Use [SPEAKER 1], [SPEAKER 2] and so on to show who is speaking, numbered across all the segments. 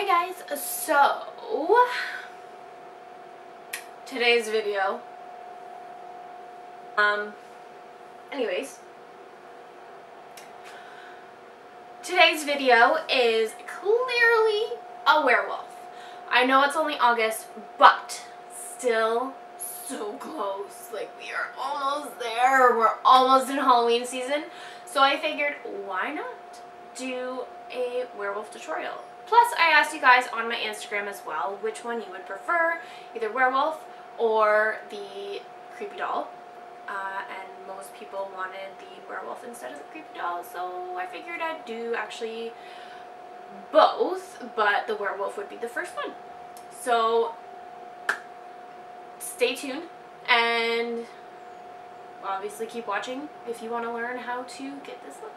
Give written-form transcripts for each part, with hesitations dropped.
[SPEAKER 1] Hi guys, so today's video, today's video is clearly a werewolf. I know it's only August, but still so close. Like, we are almost there. We're almost in Halloween season. So I figured, why not do a werewolf tutorial? Plus, I asked you guys on my Instagram as well which one you would prefer, either werewolf or the creepy doll. And most people wanted the werewolf instead of the creepy doll, so I figured I'd do actually both, but the werewolf would be the first one. So stay tuned and obviously keep watching if you want to learn how to get this look.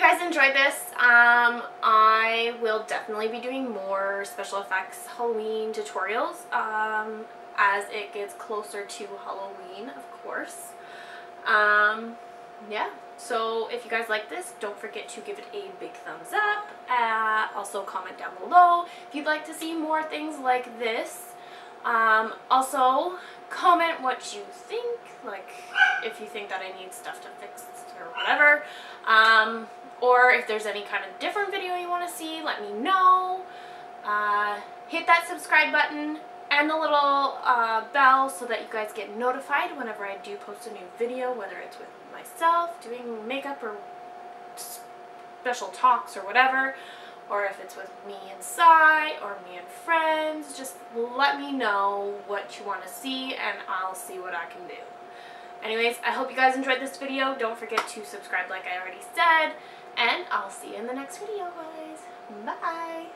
[SPEAKER 1] guys enjoyed this. I will definitely be doing more special effects Halloween tutorials as it gets closer to Halloween, of course. Yeah, so if you guys like this, don't forget to give it a big thumbs up. Also comment down below if you'd like to see more things like this. Also comment what you think, like if you think that I need stuff to fix or whatever, or if there's any kind of different video you want to see, let me know. Hit that subscribe button and the little bell so that you guys get notified whenever I do post a new video, whether it's with myself doing makeup or special talks or whatever, or if it's with me and Sai or me and friends. Just let me know what you want to see and I'll see what I can do. Anyways, I hope you guys enjoyed this video. Don't forget to subscribe like I already said, and I'll see you in the next video, guys. Bye!